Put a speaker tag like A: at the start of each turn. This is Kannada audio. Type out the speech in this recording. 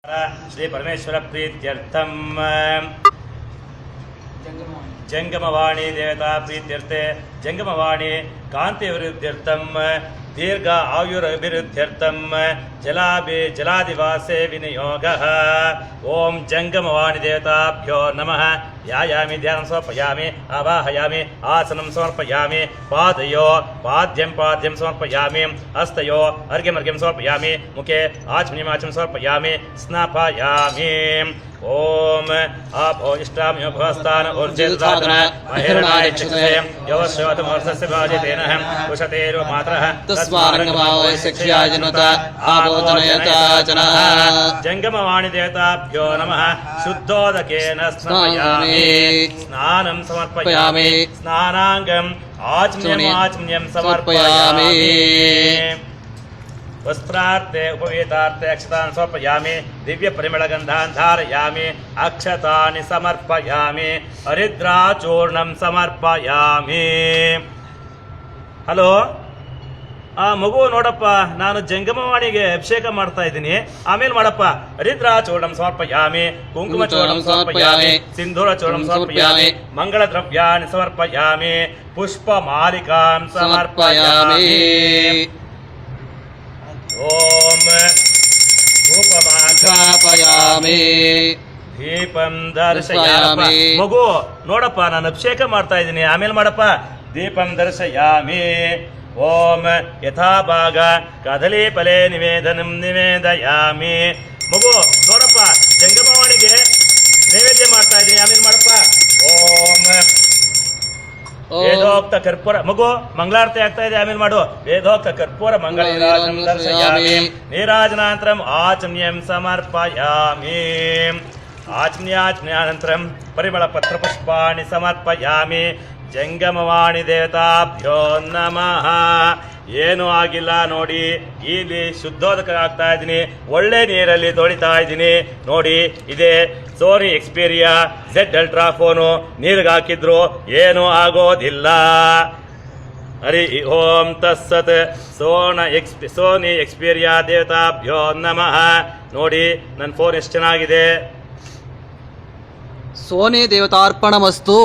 A: ಶ್ರೀ ಪರಮೇಶ್ವರ ಪ್ರೀತ್ಯರ್ಥಂ ಜಂಗಮವಾಣಿ ದೇವತಾ ಪ್ರೀತ್ಯರ್ಥೆ ಜಂಗಮವಾಣಿ ಕಾಂತಿ ವಿರುದ್ಧ್ಯರ್ಥಂ ದೀರ್ಘ ಆಯುರಭಿವೃದ್ಧ್ಯರ್ಥಂ ಜಲಾದಿವಾಸೆ ವಿನಿಯೋಗಃ. ಓಂ ಜಂಗಮವಾಣಿ ದೇವತಾಭ್ಯೋ ನಮಃ. ಯಾಯಾಮಿ ಧ್ಯಾನಂ ಸಮರ್ಪಯಾಮಿ, ಆವಾಹಯಾಮಿ, ಆಸನಂ ಸಮರ್ಪಯಾಮಿ, ಪಾದಯೋ ಪಾದ್ಯಂ ಸಮರ್ಪಯಾಮಿ, ಹಸ್ತಯೋ ಅರ್ಘ್ಯಂ ಸಮರ್ಪಯಾಮಿ, ಮುಖೆ ಆಚಮನಿಮಾಚಂ ಸಮರ್ಪಯಾಮಿ, ಸ್ನಾಪಯಾಮಿ. ಓಂ ಆಪೋ ಇಷ್ಟಾಮ್ಯೋ ಭವಸ್ಥಾನ ಊರ್ಜಿರ್ದಾತನ ಮಹಿರಣಾಯ ಚಿಕ್ಷೆ ಯವಶ್ಯೋತಂ ವರ್ಷಸ್ಯ ಭಾಜಿತೇನ ಕುಶತೇರು ಮಾತ್ರಃ
B: ತಸ್ಮಾರಂಗಮಾವಯ ಶಿಕ್ಷಯಾಜನುತ ಆಬೋಧನಯತಾಚನ.
A: ಜಂಗಮವಾಣಿ ದೇವತಾಭ್ಯೋ ನಮಃ. ಶುದ್ಧೋದಕೇನ ಸ್ನಾಪಯಾಮಿ, ಸ್ನಾನಂ ಸಮರ್ಪಯಾಮಿ, ಸ್ನಾನಾಂಗಂ ಆಚಮ್ಯಂ ಸಮರ್ಪಯಾಮಿ. ವಸ್ತ್ರಾರ್ಥೆ ಉಪವೇತಾರ್ಥೆ ಅಕ್ಷತಾನ್ ಸಮರ್ಪಯಾಮಿ, ದಿವ್ಯ ಪರಿಮಳಗಂಧಾನ್ ಧಾರಯಾಮಿ, ಅಕ್ಷತಾನಿ ಸಮರ್ಪಯಾಮಿ, ಹರಿದ್ರಾಚೂರ್ಣಂ ಸಮರ್ಪಯಾಮಿ. ಹಲೋ, ಮಗು ನೋಡಪ್ಪ, ನಾನು ಜಂಗಮವಾಣಿಗೆ ಅಭಿಷೇಕ ಮಾಡ್ತಾ ಇದ್ದೀನಿ, ಆಮೇಲೆ ಮಾಡಪ್ಪ. ಹರಿದ್ರಾಚೂರ್ಣಂ ಸಮರ್ಪಯಾಮಿ, ಕುಂಕುಮ ಚೂರ್ಣಂ ಸಮರ್ಪಯಾಮಿ, ಸಿಂಧೂರ ಚೂರ್ಣಂ ಸಮರ್ಪಯಾಮಿ, ಮಂಗಳ ದ್ರವ್ಯಾನಿ ಸಮರ್ಪಯಾಮಿ, ಪುಷ್ಪ ಮಾಲಿಕಾಂ ಸಮರ್ಪಯಾಮಿ. ಓಂ
B: ಧೂಪಮಾಘ್ರಾಪಯಾಮಿ
A: ದೀಪಂ ದರ್ಶಯಾಮಿ. ಮಗು ನೋಡಪ್ಪ, ನಾನು ಅಭಿಷೇಕ ಮಾಡ್ತಾ ಇದ್ದೀನಿ, ಆಮೇಲೆ ಮಾಡಪ್ಪ. ದೀಪಂ ದರ್ಶಯಾಮಿ. ಓಂ ಯಥಾಭಾಗ ಕದಲಿ ಫಲೆ ನಿವೇದಯಾಮಿ. ಮಗು ನೋಡಪ್ಪ, ಜಂಗಮವಾಣಿಗೆ ನೈವೇದ್ಯ ಮಾಡ್ತಾ ಇದ್ದೀನಿ, ಆಮೇಲೆ ಮಾಡಪ್ಪ. ಓಂ ವೇದೋಕ್ತ ಕರ್ಪೂರ. ಮಗು ಮಂಗಳಾರತಿ ಆಗ್ತಾ ಇದೆ, ಆಮೇಲೆ ಮಾಡು. ವೇದೋಕ್ತ ಕರ್ಪೂರ ಮಂಗಳ ನೀರಾಜನಂ ದರ್ಶಯಾಮಿ, ನೀರಾಜನಾನಂತರಂ ಆಚಮ್ಯಂ ಸಮರ್ಪಯಾಮಿ, ಆಚಮ್ಯಾನಂತರಂ ಪರಿಮಳ ಪತ್ರ ಪುಷ್ಪಾಣಿ ಸಮರ್ಪಯಾಮಿ. ಜಂಗಮವಾಣಿ ದೇವತಾಭ್ಯೋ ನಮಃ. ಏನೂ ಆಗಿಲ್ಲ ನೋಡಿ, ಇಲ್ಲಿ ಶುದ್ಧೋದಕ ಆಗ್ತಾ ಇದ್ದೀನಿ, ಒಳ್ಳೆ ನೀರಲ್ಲಿ ತೊಳಿತಾ ಇದ್ದೀನಿ ನೋಡಿ. ಇದೇ ಸೋನಿ ಎಕ್ಸ್ಪೀರಿಯಾ Z ಅಲ್ಟ್ರಾ ಫೋನು, ನೀರಿಗೆ ಹಾಕಿದ್ರು ಏನೂ ಆಗೋದಿಲ್ಲ. ಹರಿ ಓಂ ತತ್ಸತ್. ಸೋನಿ ಎಕ್ಸ್ಪೀರಿಯಾ ದೇವತಾಭ್ಯೋ ನಮಃ. ನೋಡಿ ನನ್ನ ಫೋನ್ ಎಷ್ಟು ಚೆನ್ನಾಗಿದೆ.
B: ಸೋನಿ ದೇವತಾರ್ಪಣಮಸ್ತು.